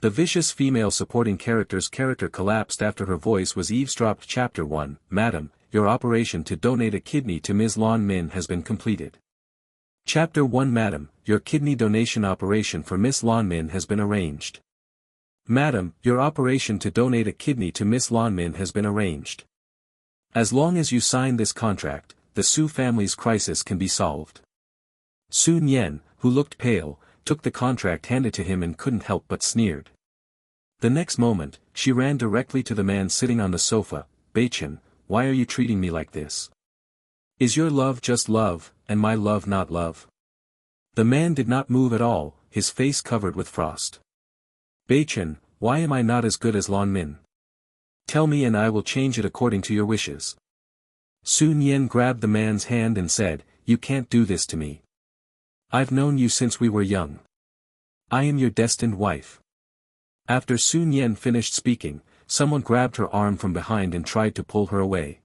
The vicious female supporting character's character collapsed after her voice was eavesdropped. Chapter 1, Madam, your operation to donate a kidney to Ms. Lan Min has been completed. Chapter 1 Madam, your kidney donation operation for Miss Lan Min has been arranged. Madam, your operation to donate a kidney to Miss Lan Min has been arranged. As long as you sign this contract, the Su family's crisis can be solved. Su Nian, who looked pale, took the contract handed to him and couldn't help but sneered. The next moment, she ran directly to the man sitting on the sofa. Beichen, why are you treating me like this? Is your love just love, and my love not love? The man did not move at all, his face covered with frost. Beichen, why am I not as good as Lan Min? Tell me and I will change it according to your wishes. Su Nian grabbed the man's hand and said, you can't do this to me. I've known you since we were young. I am your destined wife. After Su Nian finished speaking, someone grabbed her arm from behind and tried to pull her away.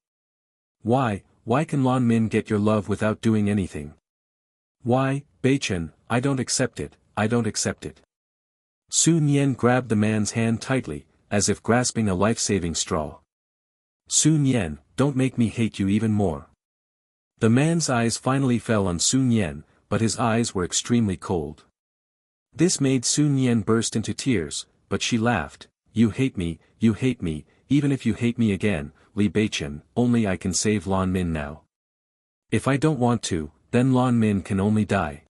Why can Lan Min get your love without doing anything? Why, Beichen, I don't accept it, I don't accept it. Su Nian grabbed the man's hand tightly, as if grasping a life-saving straw. Su Nian, don't make me hate you even more. The man's eyes finally fell on Su Nian, but his eyes were extremely cold. This made Su Nian burst into tears, but she laughed. You hate me, even if you hate me again, Li Beichen, only I can save Lan Min now. If I don't want to, then Lan Min can only die.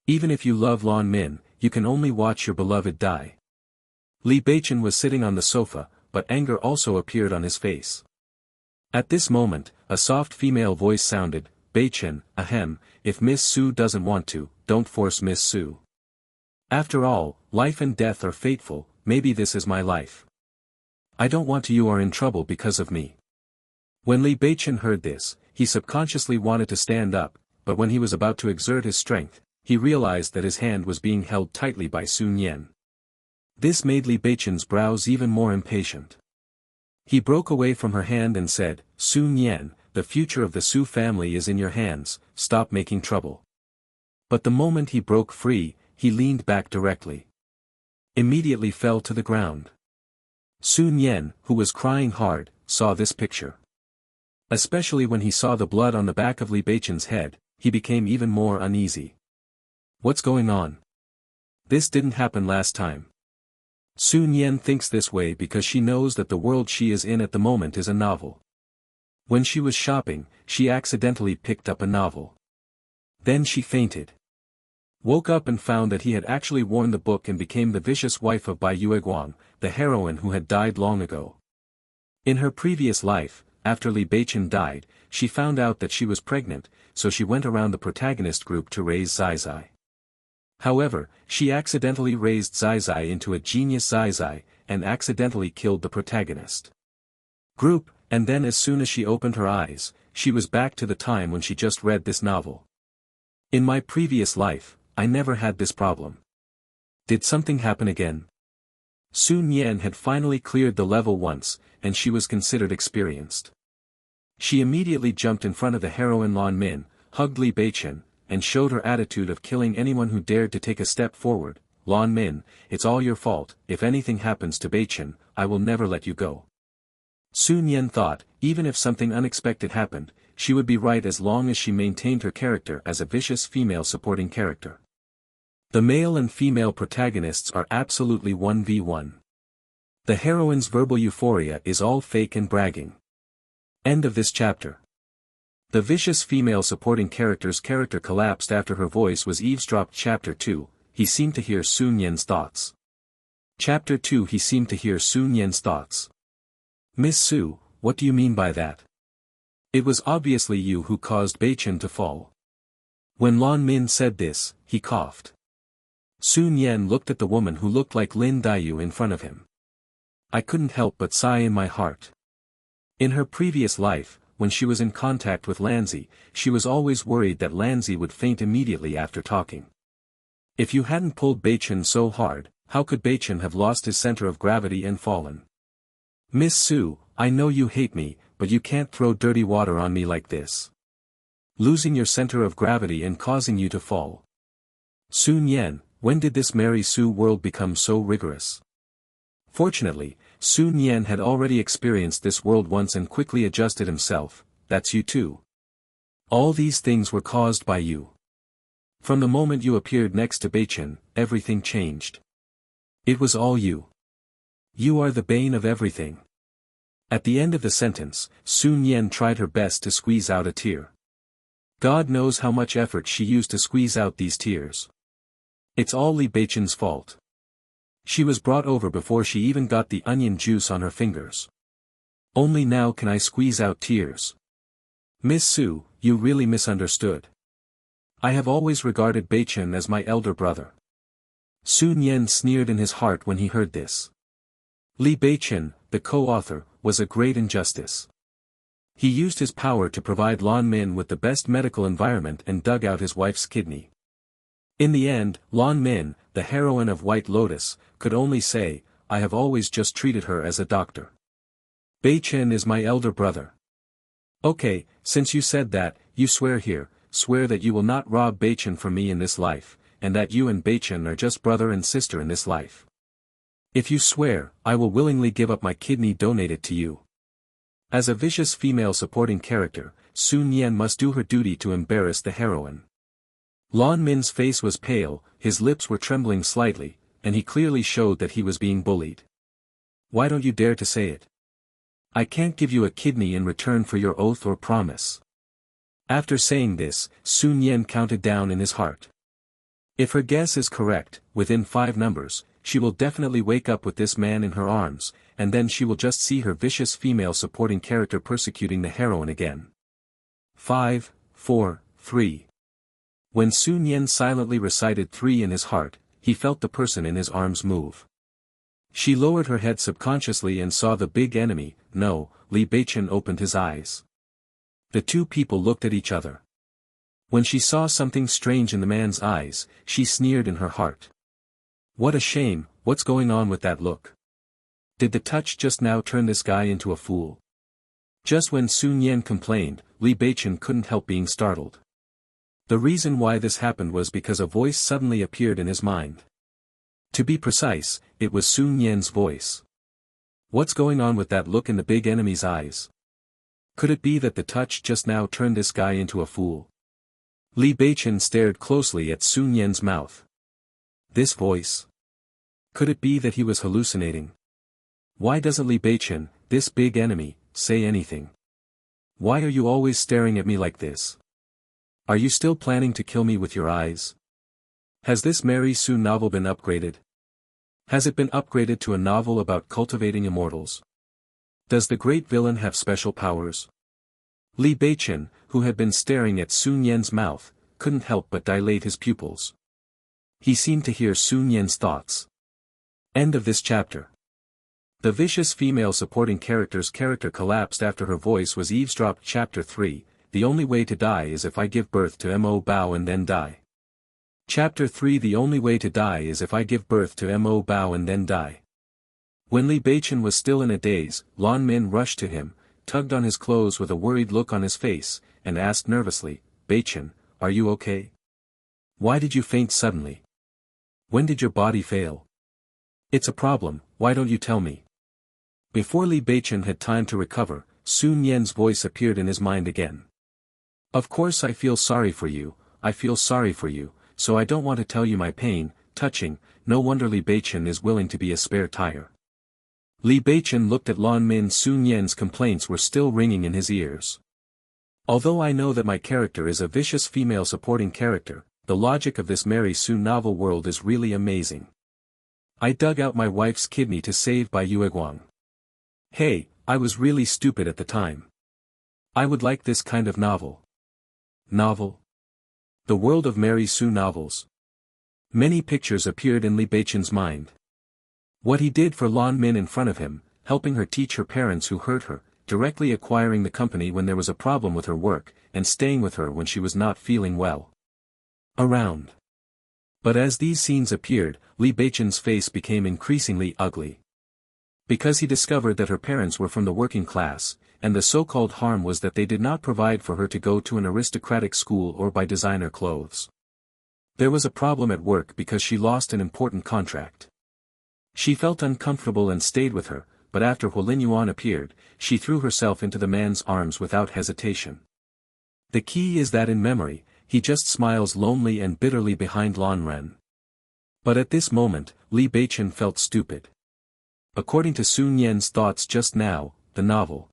Even if you love Lan Min, you can only watch your beloved die. Li Beichen was sitting on the sofa, but anger also appeared on his face. At this moment, a soft female voice sounded, Beichen, ahem, if Miss Su doesn't want to, don't force Miss Su. After all, life and death are fateful, maybe this is my life. I don't want you are in trouble because of me. When Li Beichen heard this, he subconsciously wanted to stand up, but when he was about to exert his strength, he realized that his hand was being held tightly by Su Nian. This made Li Beichen's brows even more impatient. He broke away from her hand and said, Su Nian, the future of the Su family is in your hands, stop making trouble. But the moment he broke free, he leaned back directly. Immediately fell to the ground. Su Nian, who was crying hard, saw this picture. Especially when he saw the blood on the back of Li Beichen's head, he became even more uneasy. What's going on? This didn't happen last time. Su Nian thinks this way because she knows that the world she is in at the moment is a novel. When she was shopping, she accidentally picked up a novel. Then she fainted. Woke up and found that he had actually worn the book and became the vicious wife of Bai Yueguang, the heroine who had died long ago. In her previous life, after Li Beichen died, she found out that she was pregnant, so she went around the protagonist group to raise Zai. However, she accidentally raised Zai into a genius Zai, and accidentally killed the protagonist group, and then as soon as she opened her eyes, she was back to the time when she just read this novel. In my previous life, I never had this problem. Did something happen again? Su Nian had finally cleared the level once, and she was considered experienced. She immediately jumped in front of the heroine Lan Min, hugged Li Beichen, and showed her attitude of killing anyone who dared to take a step forward. Lan Min, it's all your fault, if anything happens to Beichen, I will never let you go. Su Nian thought, even if something unexpected happened, she would be right as long as she maintained her character as a vicious female supporting character. The male and female protagonists are absolutely 1v1. The heroine's verbal euphoria is all fake and bragging. End of this chapter. The vicious female supporting character's character collapsed after her voice was eavesdropped. Chapter 2, he seemed to hear Su Nian's thoughts. Chapter 2 He seemed to hear Su Nian's thoughts. Miss Su, what do you mean by that? It was obviously you who caused Beichen to fall. When Lan Min said this, he coughed. Su Nian looked at the woman who looked like Lin Daiyu in front of him. I couldn't help but sigh in my heart. In her previous life, when she was in contact with Lanzi, she was always worried that Lanzi would faint immediately after talking. If you hadn't pulled Beichen so hard, how could Beichen have lost his center of gravity and fallen? Miss Su, I know you hate me, but you can't throw dirty water on me like this. Losing your center of gravity and causing you to fall. Su Nian, when did this Mary Sue world become so rigorous? Fortunately, Sun Yan had already experienced this world once and quickly adjusted himself. That's you too. All these things were caused by you. From the moment you appeared next to Beichen, everything changed. It was all you. You are the bane of everything. At the end of the sentence, Sun Yan tried her best to squeeze out a tear. God knows how much effort she used to squeeze out these tears. It's all Li Beichen's fault. She was brought over before she even got the onion juice on her fingers. Only now can I squeeze out tears. Miss Su, you really misunderstood. I have always regarded Beichen as my elder brother. Sun Yan sneered in his heart when he heard this. Li Beichen, the co-author, was a great injustice. He used his power to provide Lan Min with the best medical environment and dug out his wife's kidney. In the end, Lan Min, the heroine of White Lotus, could only say, I have always just treated her as a doctor. Beichen is my elder brother. Okay, since you said that, you swear here, swear that you will not rob Beichen from me in this life, and that you and Beichen are just brother and sister in this life. If you swear, I will willingly give up my kidney donated to you. As a vicious female supporting character, Sun Yan must do her duty to embarrass the heroine. Lan Min's face was pale, his lips were trembling slightly, and he clearly showed that he was being bullied. Why don't you dare to say it? I can't give you a kidney in return for your oath or promise. After saying this, Sun Yan counted down in his heart. If her guess is correct, within 5 numbers, she will definitely wake up with this man in her arms, and then she will just see her vicious female supporting character persecuting the heroine again. 5, 4, 3. When Sun Yan silently recited 3 in his heart, he felt the person in his arms move. She lowered her head subconsciously and saw the big enemy. No, Li Beichen opened his eyes. The two people looked at each other. When she saw something strange in the man's eyes, she sneered in her heart. What a shame, what's going on with that look? Did the touch just now turn this guy into a fool? Just when Sun Yan complained, Li Beichen couldn't help being startled. The reason why this happened was because a voice suddenly appeared in his mind. To be precise, it was Sun Yan's voice. What's going on with that look in the big enemy's eyes? Could it be that the touch just now turned this guy into a fool? Li Beichen stared closely at Sun Yan's mouth. This voice? Could it be that he was hallucinating? Why doesn't Li Beichen, this big enemy, say anything? Why are you always staring at me like this? Are you still planning to kill me with your eyes? Has this Mary Sue novel been upgraded? Has it been upgraded to a novel about cultivating immortals? Does the great villain have special powers? Li Beichen, who had been staring at Sun Yan's mouth, couldn't help but dilate his pupils. He seemed to hear Sun Yan's thoughts. End of this chapter. The vicious female supporting character's character collapsed after her voice was eavesdropped. Chapter 3, The only way to die is if I give birth to Mo Bao and then die. Chapter 3 The only way to die is if I give birth to Mo Bao and then die. When Li Beichen was still in a daze, Lan Min rushed to him, tugged on his clothes with a worried look on his face, and asked nervously, Beichen, are you okay? Why did you faint suddenly? When did your body fail? It's a problem, why don't you tell me? Before Li Beichen had time to recover, Sun Yan's voice appeared in his mind again. Of course I feel sorry for you, so I don't want to tell you my pain. Touching, no wonder Li Beichen is willing to be a spare tire. Li Beichen looked at Lan Min. Sun Yan's complaints were still ringing in his ears. Although I know that my character is a vicious female supporting character, the logic of this Mary Sue novel world is really amazing. I dug out my wife's kidney to save by Yueguang. Hey, I was really stupid at the time. I would like this kind of novel. Novel? The world of Mary Sue novels. Many pictures appeared in Li Beichen's mind. What he did for Lan Min in front of him, helping her teach her parents who hurt her, directly acquiring the company when there was a problem with her work, and staying with her when she was not feeling well. Around. But as these scenes appeared, Li Beichen's face became increasingly ugly. Because he discovered that her parents were from the working class, and the so-called harm was that they did not provide for her to go to an aristocratic school or buy designer clothes. There was a problem at work because she lost an important contract. She felt uncomfortable and stayed with her, but after Huolin Yuan appeared, she threw herself into the man's arms without hesitation. The key is that in memory, he just smiles lonely and bitterly behind Lan Ren. But at this moment, Li Beichen felt stupid. According to Sun Yan's thoughts just now, the novel.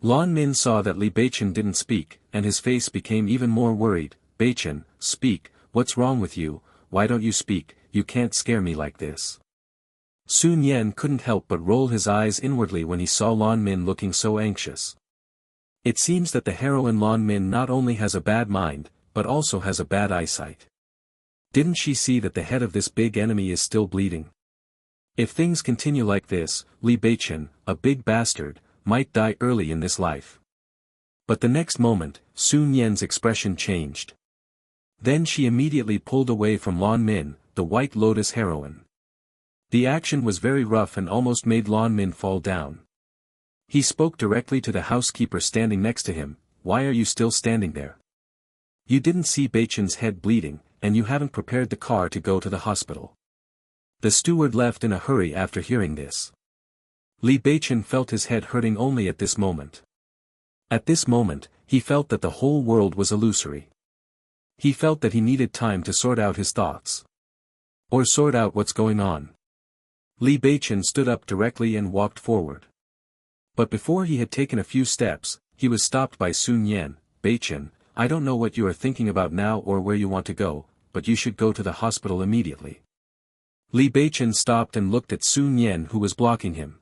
Lan Min saw that Li Beichen didn't speak, and his face became even more worried. Beichen, speak, what's wrong with you, why don't you speak, you can't scare me like this. Sun Yan couldn't help but roll his eyes inwardly when he saw Lan Min looking so anxious. It seems that the heroine Lan Min not only has a bad mind, but also has a bad eyesight. Didn't she see that the head of this big enemy is still bleeding? If things continue like this, Li Beichen, a big bastard, might die early in this life. But the next moment, Sun Yan's expression changed. Then she immediately pulled away from Lan Min, the White Lotus heroine. The action was very rough and almost made Lan Min fall down. He spoke directly to the housekeeper standing next to him, why are you still standing there? You didn't see Beichen's head bleeding, and you haven't prepared the car to go to the hospital. The steward left in a hurry after hearing this. Li Beichen felt his head hurting only at this moment. At this moment, he felt that the whole world was illusory. He felt that he needed time to sort out his thoughts. Or sort out what's going on. Li Beichen stood up directly and walked forward. But before he had taken a few steps, he was stopped by Sun Yan. Beichen, I don't know what you are thinking about now or where you want to go, but you should go to the hospital immediately. Li Beichen stopped and looked at Sun Yan who was blocking him.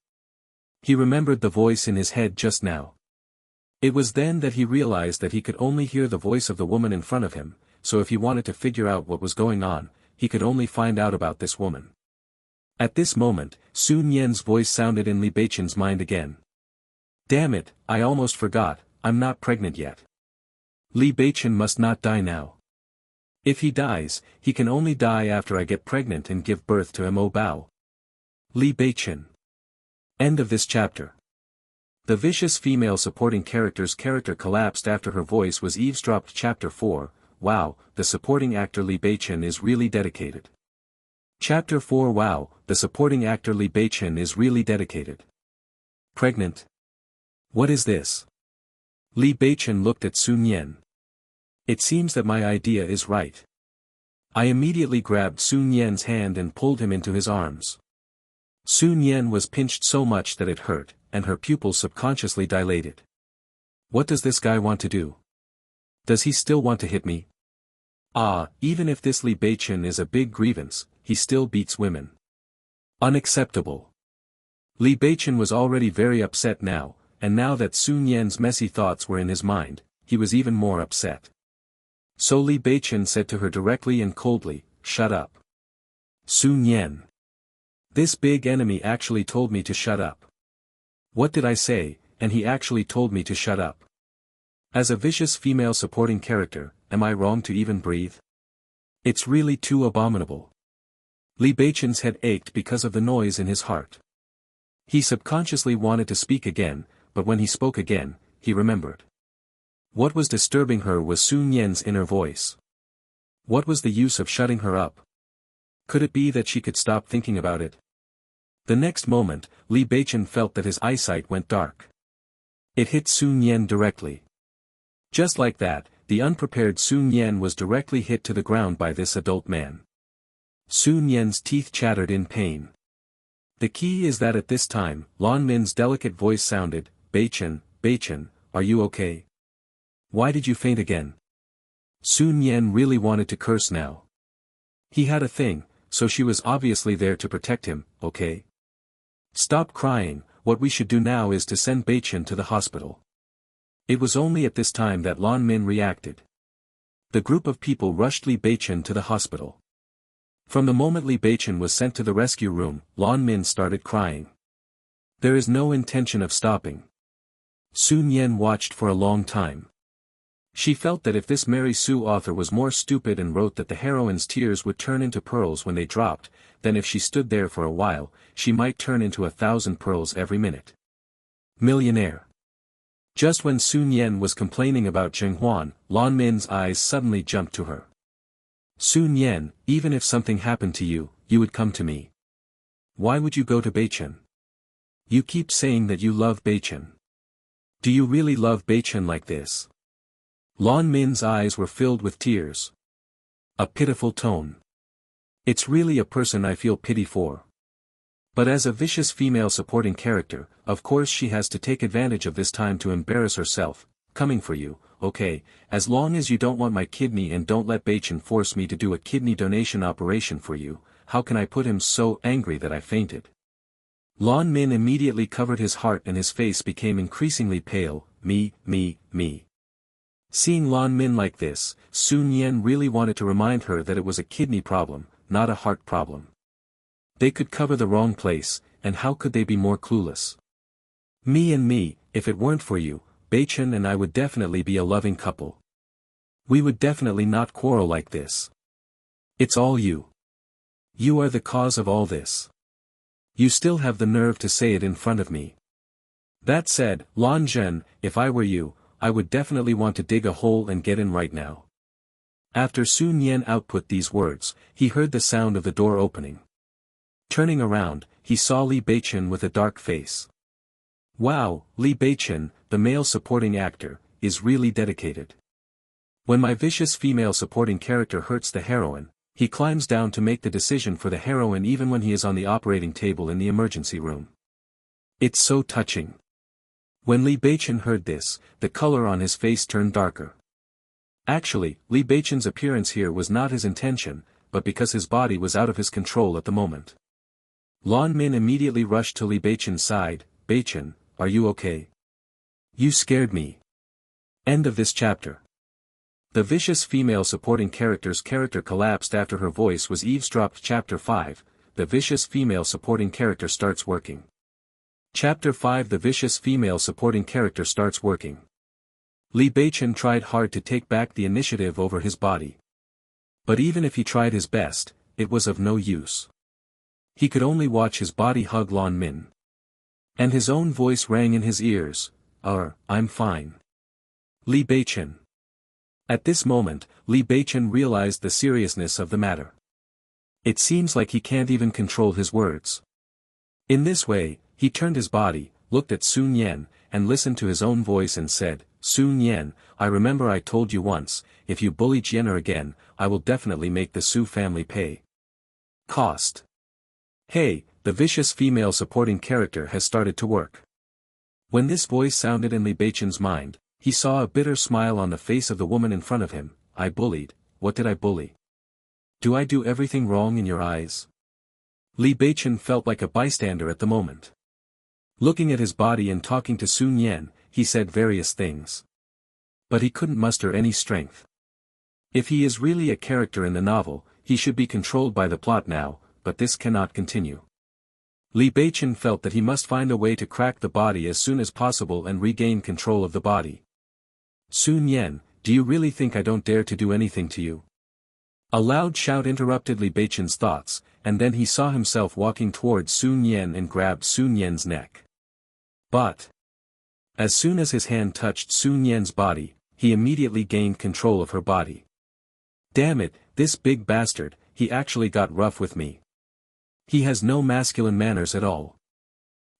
He remembered the voice in his head just now. It was then that he realized that he could only hear the voice of the woman in front of him, so if he wanted to figure out what was going on, he could only find out about this woman. At this moment, Sun Yan's voice sounded in Li Beichen's mind again. Damn it, I almost forgot, I'm not pregnant yet. Li Beichen must not die now. If he dies, he can only die after I get pregnant and give birth to Mo Bao. Li Beichen. End of this chapter. The vicious female supporting character's character collapsed after her voice was eavesdropped. Chapter 4, wow, the supporting actor Li Beichen is really dedicated. Chapter 4 Wow, the supporting actor Li Beichen is really dedicated. Pregnant? What is this? Li Beichen looked at Sun Yan. It seems that my idea is right. I immediately grabbed Sun Yan's hand and pulled him into his arms. Sun Yan was pinched so much that it hurt, and her pupils subconsciously dilated. What does this guy want to do? Does he still want to hit me? Even if this Li Beichen is a big grievance, he still beats women. Unacceptable. Li Beichen was already very upset now, and now that Sun Yan's messy thoughts were in his mind, he was even more upset. So Li Beichen said to her directly and coldly, shut up. Sun Yan. This big enemy actually told me to shut up. What did I say, and he actually told me to shut up. As a vicious female supporting character, am I wrong to even breathe? It's really too abominable. Li Beichen's head ached because of the noise in his heart. He subconsciously wanted to speak again, but when he spoke again, he remembered. What was disturbing her was Sun Yan's inner voice. What was the use of shutting her up? Could it be that she could stop thinking about it? The next moment, Li Beichen felt that his eyesight went dark. It hit Sun Yan directly. Just like that, the unprepared Sun Yan was directly hit to the ground by this adult man. Sun Yan's teeth chattered in pain. The key is that at this time, Lan Min's delicate voice sounded, Beichen, Beichen, are you okay? Why did you faint again? Sun Yan really wanted to curse now. He had a thing, so she was obviously there to protect him, okay? Stop crying, what we should do now is to send Beichen to the hospital. It was only at this time that Lan Min reacted. The group of people rushed Li Beichen to the hospital. From the moment Li Beichen was sent to the rescue room, Lan Min started crying. There is no intention of stopping. Sun Yan watched for a long time. She felt that if this Mary Sue author was more stupid and wrote that the heroine's tears would turn into pearls when they dropped, then if she stood there for a while, she might turn into 1,000 pearls every minute. Millionaire. Just when Sun Yan was complaining about Zheng Huan, Lan Min's eyes suddenly jumped to her. Sun Yan, even if something happened to you, you would come to me. Why would you go to Beichen? You keep saying that you love Beichen. Do you really love Beichen like this? Lan Min's eyes were filled with tears. A pitiful tone. It's really a person I feel pity for. But as a vicious female supporting character, of course she has to take advantage of this time to embarrass herself, coming for you, okay, as long as you don't want my kidney and don't let Beichen force me to do a kidney donation operation for you, how can I put him so angry that I fainted? Lan Min immediately covered his heart and his face became increasingly pale, me. Seeing Lan Min like this, Sun Yan really wanted to remind her that it was a kidney problem, not a heart problem. They could cover the wrong place, and how could they be more clueless? Me, if it weren't for you, Beichen and I would definitely be a loving couple. We would definitely not quarrel like this. It's all you. You are the cause of all this. You still have the nerve to say it in front of me. That said, Lan Zhen, if I were you, I would definitely want to dig a hole and get in right now. After Sun Yan output these words, he heard the sound of the door opening. Turning around, he saw Li Beichen with a dark face. Wow, Li Beichen, the male supporting actor, is really dedicated. When my vicious female supporting character hurts the heroine, he climbs down to make the decision for the heroine even when he is on the operating table in the emergency room. It's so touching. When Li Beichen heard this, the color on his face turned darker. Actually, Li Beichen's appearance here was not his intention, but because his body was out of his control at the moment. Lan Min immediately rushed to Li Beichen's side. Beichen, are you okay? You scared me. End of this chapter. The vicious female supporting character's character collapsed after her voice was eavesdropped. Chapter 5, the vicious female supporting character starts working. Chapter 5, the vicious female supporting character starts working. Li Beichen tried hard to take back the initiative over his body. But even if he tried his best, it was of no use. He could only watch his body hug Lan Min. And his own voice rang in his ears, I'm fine. Li Beichen. At this moment, Li Beichen realized the seriousness of the matter. It seems like he can't even control his words. In this way, he turned his body, looked at Sun Yan, and listened to his own voice and said, Sun Yan, I remember I told you once, if you bully Jenner again, I will definitely make the Su family pay. Cost. Hey, the vicious female supporting character has started to work. When this voice sounded in Li Beichen's mind, he saw a bitter smile on the face of the woman in front of him. I bullied, what did I bully? Do I do everything wrong in your eyes? Li Beichen felt like a bystander at the moment. Looking at his body and talking to Sun Yan, he said various things. But he couldn't muster any strength. If he is really a character in the novel, he should be controlled by the plot now, but this cannot continue. Li Beichen felt that he must find a way to crack the body as soon as possible and regain control of the body. Sun Yan, do you really think I don't dare to do anything to you? A loud shout interrupted Li Beichen's thoughts, and then he saw himself walking towards Sun Yan and grabbed Sun Yan's neck. But as soon as his hand touched Sun Yan's body, he immediately gained control of her body. Damn it, this big bastard, he actually got rough with me. He has no masculine manners at all.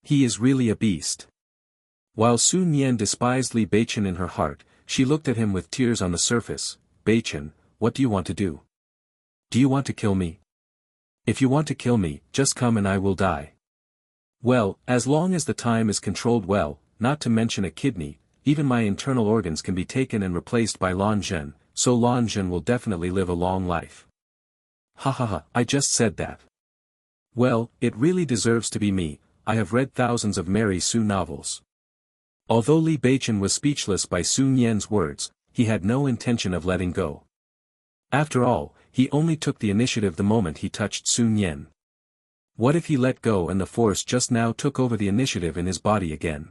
He is really a beast. While Sun Yan despised Li Beichen in her heart, she looked at him with tears on the surface. Beichen, what do you want to do? Do you want to kill me? If you want to kill me, just come and I will die. Well, as long as the time is controlled well, not to mention a kidney, even my internal organs can be taken and replaced by Lan Zhen, so Lan Zhen will definitely live a long life. Ha, I just said that. Well, it really deserves to be me. I have read thousands of Mary Sue novels. Although Li Beichen was speechless by Sun Yan's words, he had no intention of letting go. After all, he only took the initiative the moment he touched Sun Yan. What if he let go and the force just now took over the initiative in his body again?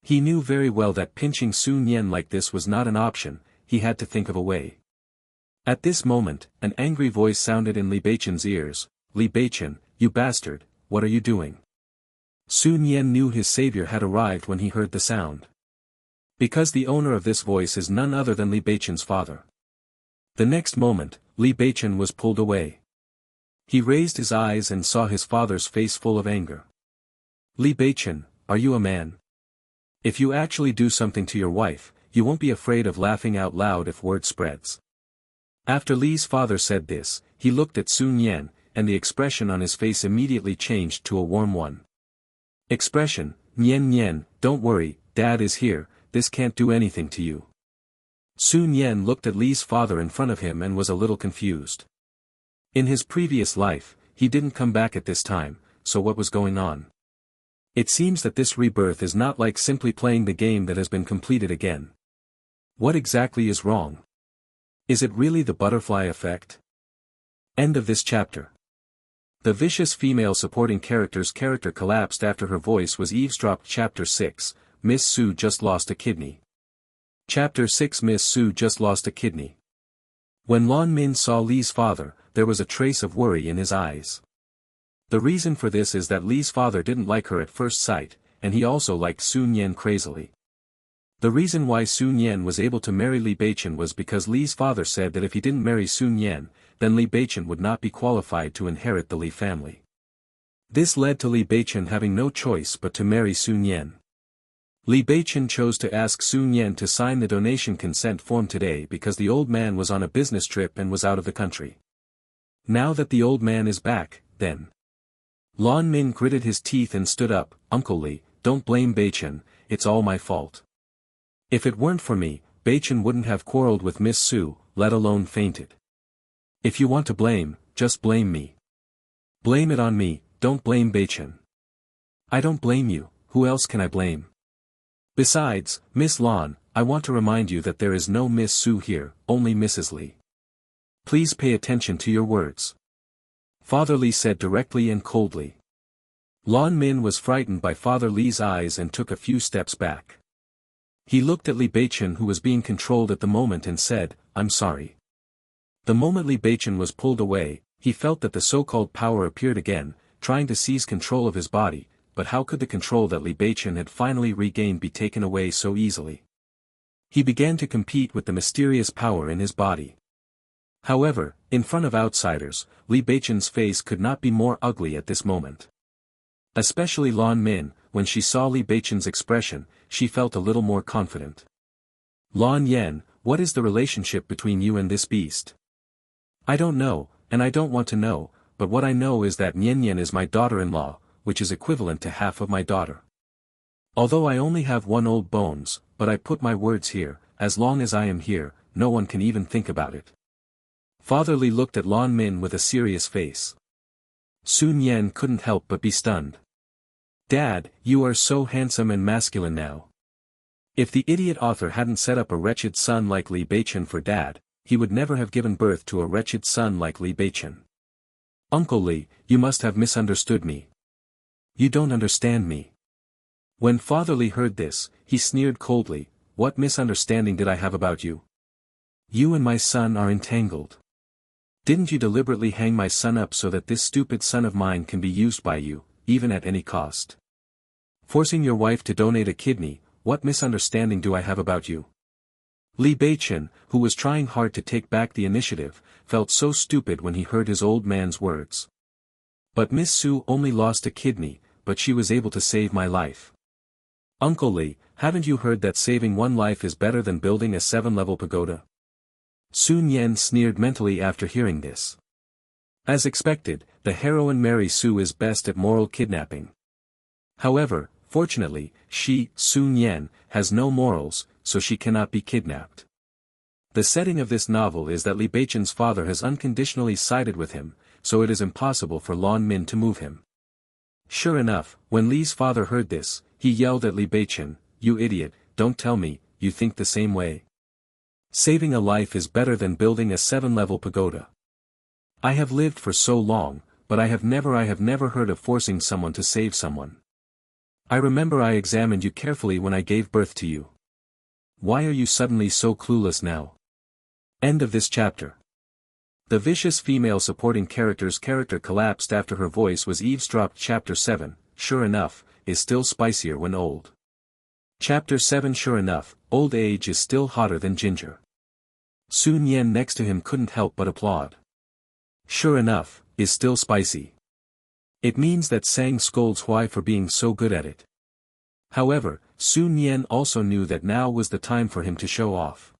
He knew very well that pinching Sun Yan like this was not an option, he had to think of a way. At this moment, an angry voice sounded in Li Beichen's ears. Li Beichen, you bastard, what are you doing? Sun Yan knew his savior had arrived when he heard the sound. Because the owner of this voice is none other than Li Beichen's father. The next moment, Li Beichen was pulled away. He raised his eyes and saw his father's face full of anger. Li Beichen, are you a man? If you actually do something to your wife, you won't be afraid of laughing out loud if word spreads. After Li's father said this, he looked at Sun Yan, and the expression on his face immediately changed to a warm one. Expression, Nian Nian, don't worry, Dad is here, this can't do anything to you. Sun Yan looked at Li's father in front of him and was a little confused. In his previous life, he didn't come back at this time, so what was going on? It seems that this rebirth is not like simply playing the game that has been completed again. What exactly is wrong? Is it really the butterfly effect? End of this chapter. The vicious female supporting character's character collapsed after her voice was eavesdropped. Chapter 6, Miss Su just lost a kidney. Chapter 6 Miss Su just lost a kidney. When Lan Min saw Li's father, there was a trace of worry in his eyes. The reason for this is that Li's father didn't like her at first sight, and he also liked Sun Yan crazily. The reason why Sun Yan was able to marry Li Beichen was because Li's father said that if he didn't marry Sun Yan, then Li Beichen would not be qualified to inherit the Li family. This led to Li Beichen having no choice but to marry Sun Yan. Li Beichen chose to ask Sun Yan to sign the donation consent form today because the old man was on a business trip and was out of the country. Now that the old man is back, then. Lan Min gritted his teeth and stood up. Uncle Li, don't blame Beichen, it's all my fault. If it weren't for me, Beichen wouldn't have quarreled with Miss Su, let alone fainted. If you want to blame, just blame me. Blame it on me, don't blame Beichen. I don't blame you, who else can I blame? Besides, Miss Lan, I want to remind you that there is no Miss Su here, only Mrs. Li. Please pay attention to your words. Father Li said directly and coldly. Lan Min was frightened by Father Li's eyes and took a few steps back. He looked at Li Beichen, who was being controlled at the moment, and said, I'm sorry. The moment Li Beichen was pulled away, he felt that the so-called power appeared again, trying to seize control of his body, but how could the control that Li Beichen had finally regained be taken away so easily? He began to compete with the mysterious power in his body. However, in front of outsiders, Li Beichen's face could not be more ugly at this moment. Especially Lan Min, when she saw Li Beichen's expression, she felt a little more confident. Lan Yan, what is the relationship between you and this beast? I don't know, and I don't want to know, but what I know is that Nian Nian is my daughter-in-law, which is equivalent to half of my daughter. Although I only have one old bones, but I put my words here, as long as I am here, no one can even think about it. Father Li looked at Lan Min with a serious face. Sun Yan couldn't help but be stunned. Dad, you are so handsome and masculine now. If the idiot author hadn't set up a wretched son like Li Beichen for Dad, he would never have given birth to a wretched son like Li Beichen. Uncle Li, you must have misunderstood me. You don't understand me. When Father Li heard this, he sneered coldly, what misunderstanding did I have about you? You and my son are entangled. Didn't you deliberately hang my son up so that this stupid son of mine can be used by you, even at any cost? Forcing your wife to donate a kidney, what misunderstanding do I have about you? Li Beichen, who was trying hard to take back the initiative, felt so stupid when he heard his old man's words. But Miss Su only lost a kidney, but she was able to save my life. Uncle Li, haven't you heard that saving one life is better than building a 7-level pagoda? Sun Yan sneered mentally after hearing this. As expected, the heroine Mary Su is best at moral kidnapping. However, fortunately, she, Sun Yan, has no morals, so she cannot be kidnapped. The setting of this novel is that Li Beichen's father has unconditionally sided with him, so it is impossible for Lan Min to move him. Sure enough, when Li's father heard this, he yelled at Li Beichen, you idiot, don't tell me, you think the same way. Saving a life is better than building a 7-level pagoda. I have lived for so long, but I have never heard of forcing someone to save someone. I remember I examined you carefully when I gave birth to you. Why are you suddenly so clueless now? End of this chapter. The vicious female supporting character's character collapsed after her voice was eavesdropped. Chapter 7, sure enough, is still spicier when old. Chapter 7 Sure enough, old age is still hotter than ginger. Sun Yan next to him couldn't help but applaud. Sure enough, is still spicy. It means that Sang scolds Huai for being so good at it. However, Sun Yan also knew that now was the time for him to show off.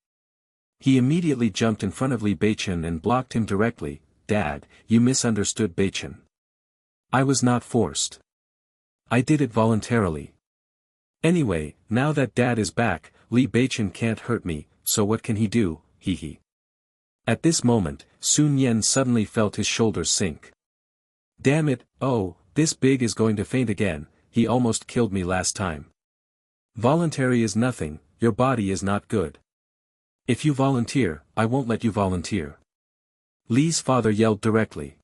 He immediately jumped in front of Li Beichen and blocked him directly. "Dad, you misunderstood Beichen. I was not forced. I did it voluntarily. Anyway, now that Dad is back, Li Beichen can't hurt me, so what can he do, hee." At this moment, Sun Yan suddenly felt his shoulders sink. "Damn it, oh, this big is going to faint again, he almost killed me last time. Voluntary is nothing, your body is not good. If you volunteer, I won't let you volunteer." Li's father yelled directly.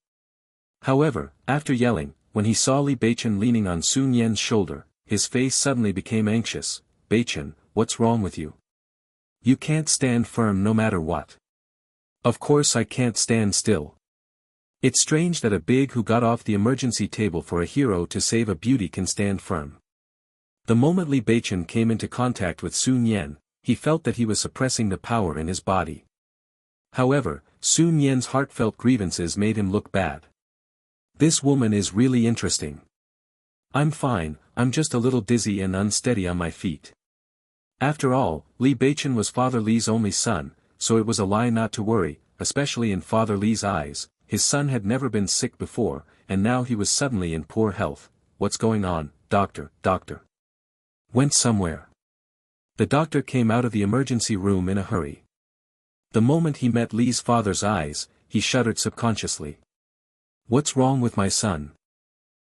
However, after yelling, when he saw Li Beichen leaning on Sun Yan's shoulder, his face suddenly became anxious. "Beichen, what's wrong with you? You can't stand firm no matter what." "Of course I can't stand still. It's strange that a big who got off the emergency table for a hero to save a beauty can stand firm." The moment Li Beichen came into contact with Sun Yan, he felt that he was suppressing the power in his body. However, Sun Yan's heartfelt grievances made him look bad. "This woman is really interesting. I'm fine, I'm just a little dizzy and unsteady on my feet." After all, Li Beichen was Father Li's only son, so it was a lie not to worry, especially in Father Li's eyes. His son had never been sick before, and now he was suddenly in poor health. "What's going on, doctor, doctor?" "Went somewhere." The doctor came out of the emergency room in a hurry. The moment he met Li's father's eyes, he shuddered subconsciously. "What's wrong with my son?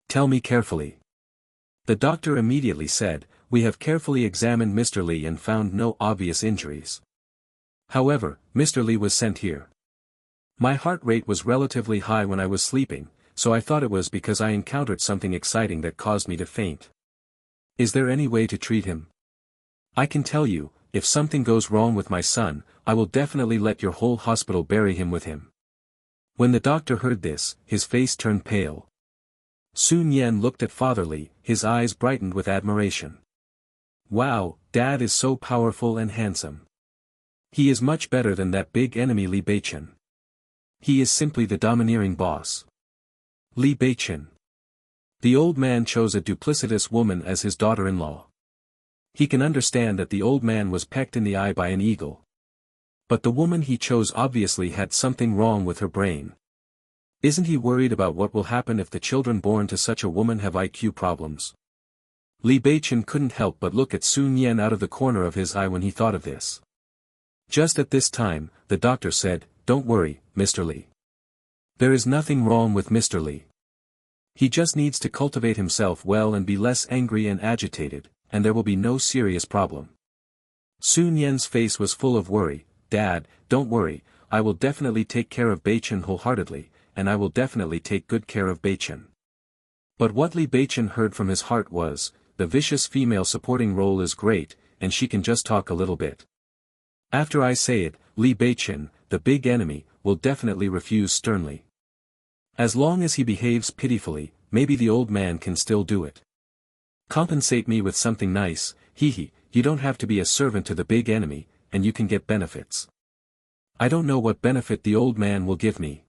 Tell me carefully." The doctor immediately said, "We have carefully examined Mr. Li and found no obvious injuries. However, Mr. Li was sent here. My heart rate was relatively high when I was sleeping, so I thought it was because I encountered something exciting that caused me to faint. Is there any way to treat him? I can tell you, if something goes wrong with my son, I will definitely let your whole hospital bury him with him." When the doctor heard this, his face turned pale. Sun Yan looked at Father Li, his eyes brightened with admiration. "Wow, Dad is so powerful and handsome. He is much better than that big enemy Li Beichen. He is simply the domineering boss. Li Beichen." The old man chose a duplicitous woman as his daughter-in-law. He can understand that the old man was pecked in the eye by an eagle. But the woman he chose obviously had something wrong with her brain. Isn't he worried about what will happen if the children born to such a woman have IQ problems? Li Beichen couldn't help but look at Sun Yan out of the corner of his eye when he thought of this. Just at this time, the doctor said, "Don't worry, Mr. Li. There is nothing wrong with Mr. Li. He just needs to cultivate himself well and be less angry and agitated, and there will be no serious problem." Sun Yan's face was full of worry. "Dad, don't worry, I will definitely take care of Beichen wholeheartedly, and I will definitely take good care of Beichen." But what Li Beichen heard from his heart was, the vicious female supporting role is great, and she can just talk a little bit. After I say it, Li Beichen, the big enemy, will definitely refuse sternly. As long as he behaves pitifully, maybe the old man can still do it. Compensate me with something nice, hee, you don't have to be a servant to the big enemy, and you can get benefits. I don't know what benefit the old man will give me.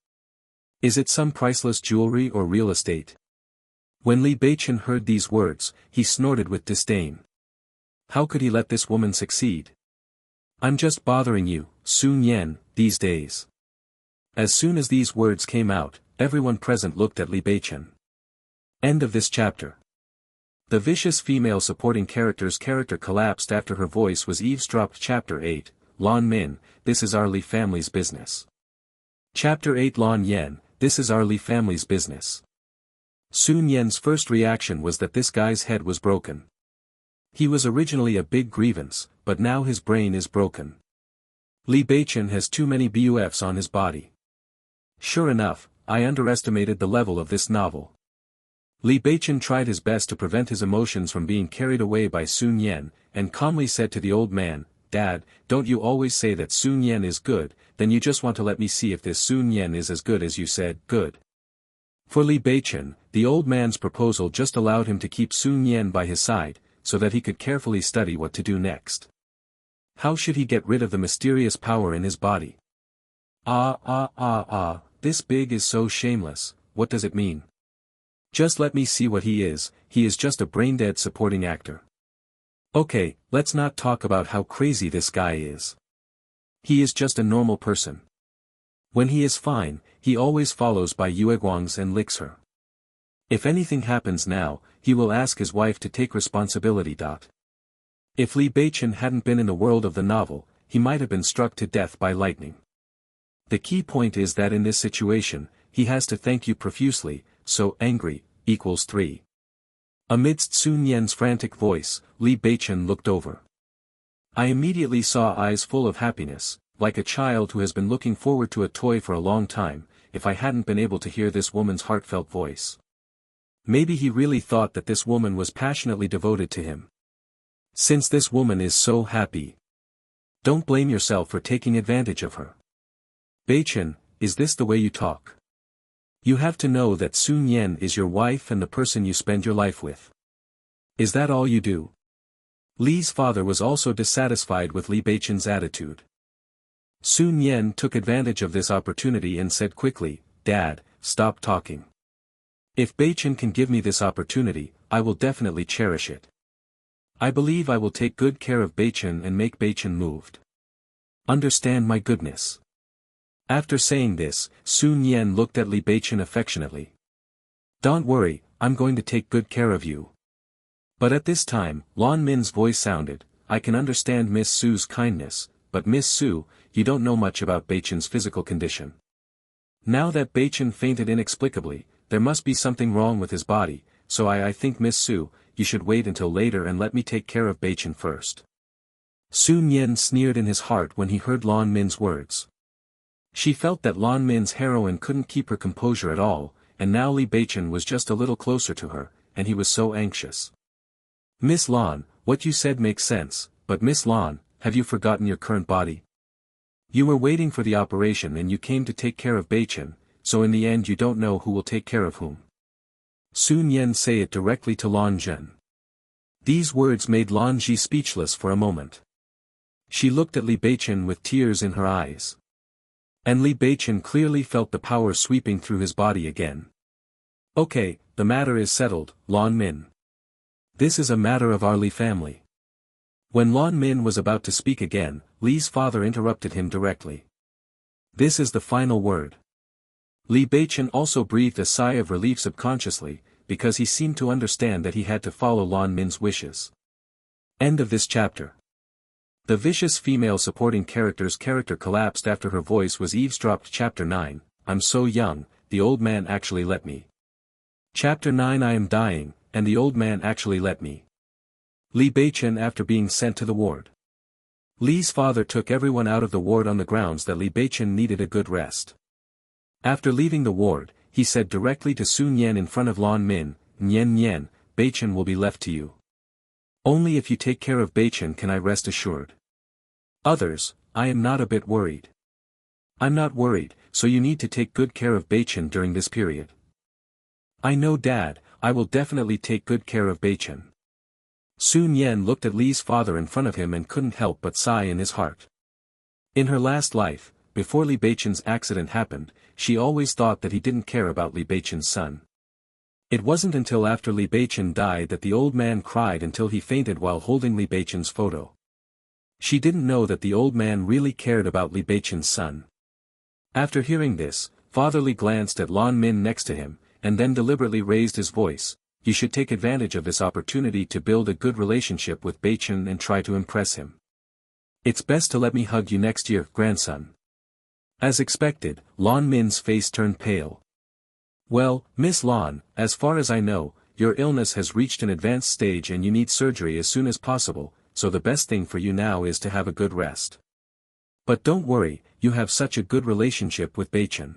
Is it some priceless jewelry or real estate? When Li Beichen heard these words, he snorted with disdain. How could he let this woman succeed? "I'm just bothering you, Sun Yan, these days." As soon as these words came out, everyone present looked at Li Beichen. End of this chapter. The vicious female supporting character's character collapsed after her voice was eavesdropped. Chapter 8, Lan Min, this is our Li family's business. Chapter 8 Lan Yan, this is our Li family's business. Sun Yan's first reaction was that this guy's head was broken. He was originally a big grievance, but now his brain is broken. Li Beichen has too many buffs on his body. Sure enough, I underestimated the level of this novel. Li Beichen tried his best to prevent his emotions from being carried away by Sun Yan, and calmly said to the old man, "Dad, don't you always say that Sun Yan is good, then you just want to let me see if this Sun Yan is as good as you said, good." For Li Beichen, the old man's proposal just allowed him to keep Sun Yan by his side, so that he could carefully study what to do next. How should he get rid of the mysterious power in his body? This big is so shameless, what does it mean? Just let me see what he is just a brain-dead supporting actor. Okay, let's not talk about how crazy this guy is. He is just a normal person. When he is fine, he always follows by Yueguang's and licks her. If anything happens now, he will ask his wife to take responsibility. If Li Beichen hadn't been in the world of the novel, he might have been struck to death by lightning. The key point is that in this situation, he has to thank you profusely, so angry, equals 3. Amidst Sun Yan's frantic voice, Li Beichen looked over. I immediately saw eyes full of happiness, like a child who has been looking forward to a toy for a long time, if I hadn't been able to hear this woman's heartfelt voice. Maybe he really thought that this woman was passionately devoted to him. Since this woman is so happy, don't blame yourself for taking advantage of her. Beichen, is this the way you talk? You have to know that Sun Yan is your wife and the person you spend your life with. Is that all you do? Li's father was also dissatisfied with Li Beichen's attitude. Sun Yan took advantage of this opportunity and said quickly, Dad, stop talking. If Beichen can give me this opportunity, I will definitely cherish it. I believe I will take good care of Beichen and make Beichen moved. Understand my goodness. After saying this, Sun Yan looked at Li Beichen affectionately. Don't worry, I'm going to take good care of you. But at this time, Lan Min's voice sounded, I can understand Miss Su's kindness, but Miss Su, you don't know much about Beichen's physical condition. Now that Beichen fainted inexplicably, there must be something wrong with his body, so I think Miss Su, you should wait until later and let me take care of Beichen first. Sun Yan sneered in his heart when he heard Lan Min's words. She felt that Lan Min's heroine couldn't keep her composure at all, and now Li Beichen was just a little closer to her, and he was so anxious. Miss Lan, what you said makes sense, but Miss Lan, have you forgotten your current body? You were waiting for the operation and you came to take care of Beichen, so in the end you don't know who will take care of whom. Sun Yan said it directly to Lan Zhen. These words made Lan Ji speechless for a moment. She looked at Li Beichen with tears in her eyes. And Li Beichen clearly felt the power sweeping through his body again. Okay, the matter is settled, Lan Min. This is a matter of our Li family. When Lan Min was about to speak again, Li's father interrupted him directly. This is the final word. Li Beichen also breathed a sigh of relief subconsciously, because he seemed to understand that he had to follow Lan Min's wishes. End of this chapter. The vicious female supporting character's character collapsed after her voice was eavesdropped. Chapter 9, I'm so young, the old man actually let me. Chapter 9, I am dying, and the old man actually let me. Li Beichen after being sent to the ward. Li's father took everyone out of the ward on the grounds that Li Beichen needed a good rest. After leaving the ward, he said directly to Sun Yan in front of Lan Min, Nian, Beichen will be left to you. Only if you take care of Beichen can I rest assured. Others, I am not a bit worried. I'm not worried, so you need to take good care of Beichen during this period. I know Dad, I will definitely take good care of Beichen. Sun Yan looked at Li's father in front of him and couldn't help but sigh in his heart. In her last life, before Li Beichen's accident happened, she always thought that he didn't care about Li Beichen's son. It wasn't until after Li Beichen died that the old man cried until he fainted while holding Li Beichen's photo. She didn't know that the old man really cared about Li Beichen's son. After hearing this, Father Li glanced at Lan Min next to him, and then deliberately raised his voice. You should take advantage of this opportunity to build a good relationship with Beichen and try to impress him. It's best to let me hug you next year, grandson. As expected, Lan Min's face turned pale. Well, Miss Lan, as far as I know, your illness has reached an advanced stage and you need surgery as soon as possible, so the best thing for you now is to have a good rest. But don't worry, you have such a good relationship with Beichen.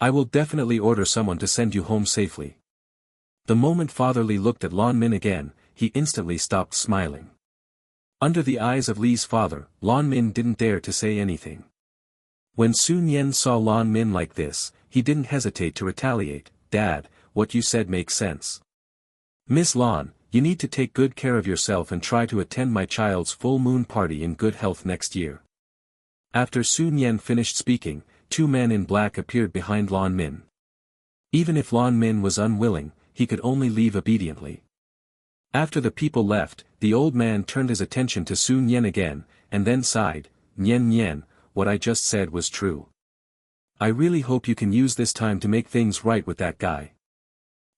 I will definitely order someone to send you home safely. The moment Father Li looked at Lan Min again, he instantly stopped smiling. Under the eyes of Li's father, Lan Min didn't dare to say anything. When Sun Yan saw Lan Min like this, he didn't hesitate to retaliate. Dad, what you said makes sense. Miss Lan, you need to take good care of yourself and try to attend my child's full moon party in good health next year. After Sun Yan finished speaking, two men in black appeared behind Lan Min. Even if Lan Min was unwilling, he could only leave obediently. After the people left, the old man turned his attention to Sun Yen again, and then sighed, "Nyen Nyen, what I just said was true. I really hope you can use this time to make things right with that guy.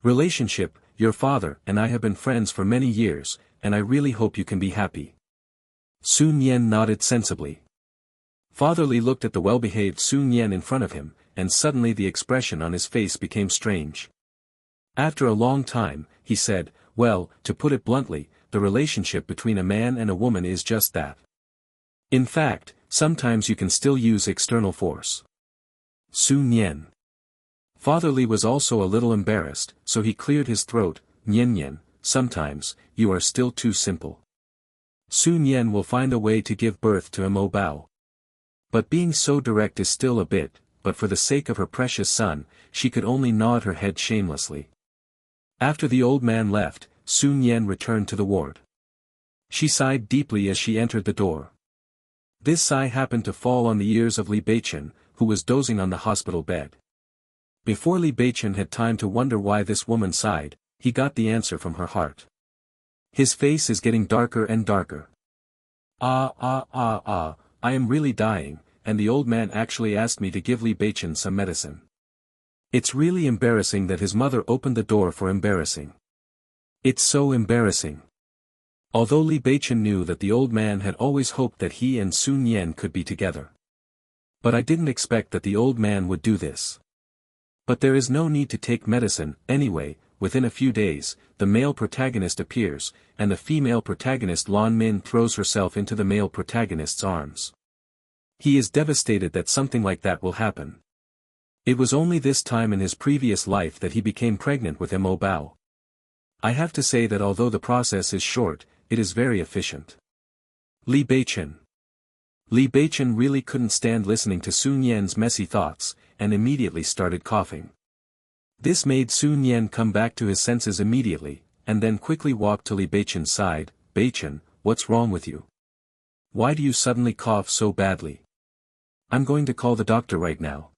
Relationship, your father and I have been friends for many years, and I really hope you can be happy." Sun Yen nodded sensibly. Father Li looked at the well-behaved Sun Yen in front of him, and suddenly the expression on his face became strange. After a long time, he said, "Well, to put it bluntly, the relationship between a man and a woman is just that. In fact, sometimes you can still use external force." Sun Yen. Father Li was also a little embarrassed, so he cleared his throat. "Nyen Nyen, sometimes, you are still too simple. Sun Yen will find a way to give birth to a Mo Bao. But being so direct is still a bit, but for the sake of her precious son, she could only nod her head shamelessly." After the old man left, Sun Yen returned to the ward. She sighed deeply as she entered the door. This sigh happened to fall on the ears of Li Beichen, who was dozing on the hospital bed. Before Li Beichen had time to wonder why this woman sighed, he got the answer from her heart. "His face is getting darker and darker. I am really dying, and the old man actually asked me to give Li Beichen some medicine. It's really embarrassing that his mother opened the door for embarrassing. It's so embarrassing." Although Li Beichen knew that the old man had always hoped that he and Sun Yen could be together. "But I didn't expect that the old man would do this. But there is no need to take medicine, anyway." Within a few days, the male protagonist appears, and the female protagonist Lan Min throws herself into the male protagonist's arms. He is devastated that something like that will happen. It was only this time in his previous life that he became pregnant with Mo Bao. I have to say that although the process is short, it is very efficient. Li Beichen. Li Beichen really couldn't stand listening to Sun Yen's messy thoughts, and immediately started coughing. This made Sun Yen come back to his senses immediately, and then quickly walked to Li Beichen's side. "Beichen, what's wrong with you? Why do you suddenly cough so badly? I'm going to call the doctor right now."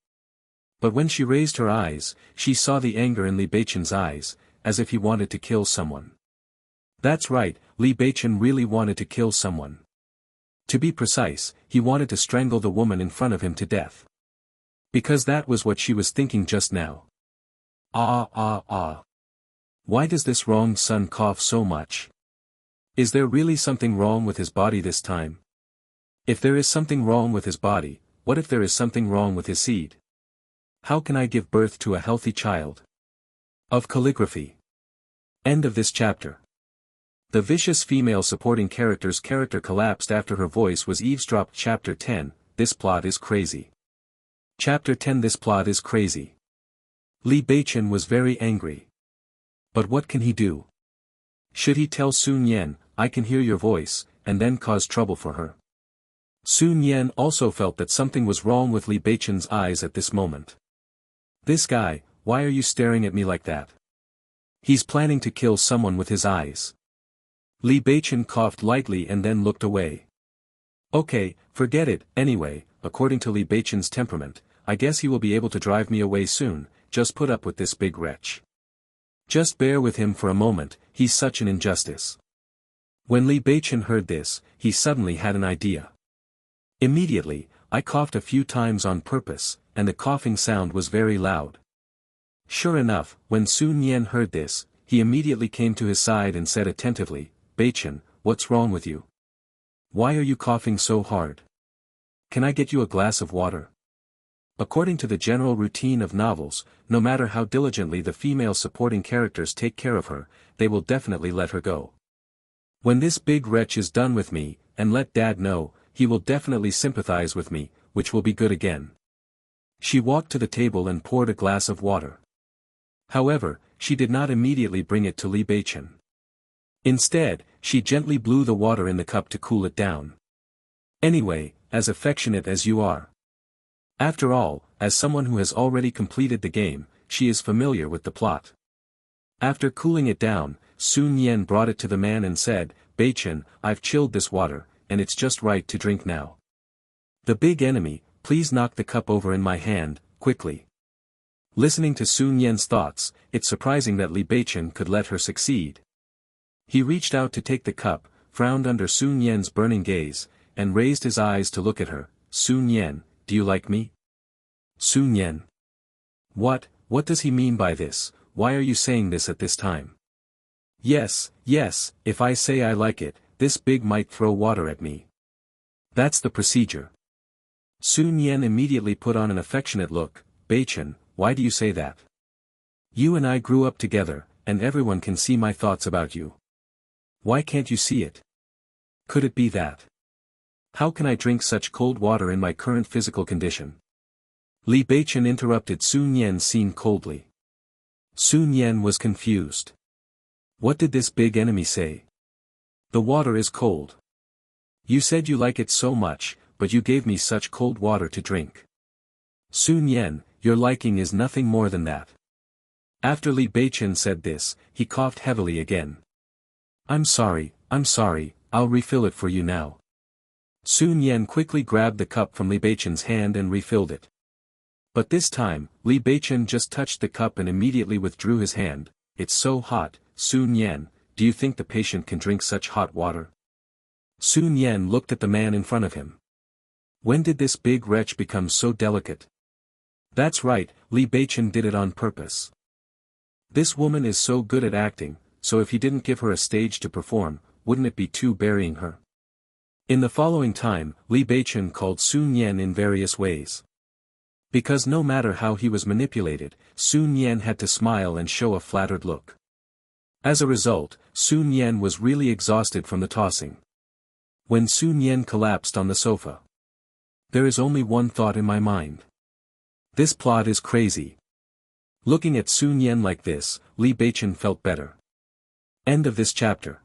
But when she raised her eyes, she saw the anger in Li Beichen's eyes, as if he wanted to kill someone. That's right, Li Beichen really wanted to kill someone. To be precise, he wanted to strangle the woman in front of him to death. Because that was what she was thinking just now. Why does this wronged son cough so much? Is there really something wrong with his body this time? If there is something wrong with his body, what if there is something wrong with his seed? How can I give birth to a healthy child? Of calligraphy. End of this chapter. The vicious female supporting character's character collapsed after her voice was eavesdropped. Chapter 10, This plot is crazy. Chapter 10, This plot is crazy. Li Beichen was very angry. But what can he do? Should he tell Sun Yen, "I can hear your voice," and then cause trouble for her? Sun Yen also felt that something was wrong with Li Beichen's eyes at this moment. "This guy, why are you staring at me like that? He's planning to kill someone with his eyes." Li Beichen coughed lightly and then looked away. "Okay, forget it. Anyway, according to Li Beichen's temperament, I guess he will be able to drive me away soon. Just put up with this big wretch. Just bear with him for a moment, he's such an injustice." When Li Beichen heard this, he suddenly had an idea. "Immediately, I coughed a few times on purpose, and the coughing sound was very loud." Sure enough, when Sun Yen heard this, he immediately came to his side and said attentively, "Beichen, what's wrong with you? Why are you coughing so hard? Can I get you a glass of water?" According to the general routine of novels, no matter how diligently the female supporting characters take care of her, they will definitely let her go. When this big wretch is done with me, and let Dad know, he will definitely sympathize with me, which will be good again. She walked to the table and poured a glass of water. However, she did not immediately bring it to Li Beichen. Instead, she gently blew the water in the cup to cool it down. "Anyway, as affectionate as you are. After all, as someone who has already completed the game, she is familiar with the plot." After cooling it down, Sun Yen brought it to the man and said, "Beichen, I've chilled this water, and it's just right to drink now. The big enemy, please knock the cup over in my hand, quickly." Listening to Sun Yan's thoughts, it's surprising that Li Beichen could let her succeed. He reached out to take the cup, frowned under Sun Yan's burning gaze, and raised his eyes to look at her. Sun Yan, do you like me? Sun Yan. What does he mean by this? Why are you saying this at this time? Yes, if I say I like it, this big might throw water at me. That's the procedure. Sun Yan immediately put on an affectionate look. Beichen, why do you say that? You and I grew up together, and everyone can see my thoughts about you. Why can't you see it? Could it be that? How can I drink such cold water in my current physical condition? Li Beichen interrupted Sun Yan's scene coldly. Sun Yan was confused. What did this big enemy say? The water is cold. You said you like it so much, but you gave me such cold water to drink. Sun Yan, your liking is nothing more than that. After Li Beichen said this, he coughed heavily again. I'm sorry, I'll refill it for you now. Sun Yan quickly grabbed the cup from Li Beichen's hand and refilled it. But this time, Li Beichen just touched the cup and immediately withdrew his hand. It's so hot, Sun Yan, do you think the patient can drink such hot water? Sun Yan looked at the man in front of him. When did this big wretch become so delicate? That's right, Li Beichen did it on purpose. This woman is so good at acting, so if he didn't give her a stage to perform, wouldn't it be too burying her? In the following time, Li Beichen called Sun Yan in various ways. Because no matter how he was manipulated, Sun Yan had to smile and show a flattered look. As a result, Sun Yan was really exhausted from the tossing. When Sun Yan collapsed on the sofa. There is only one thought in my mind. This plot is crazy. Looking at Sun Yan like this, Li Beichen felt better. End of this chapter.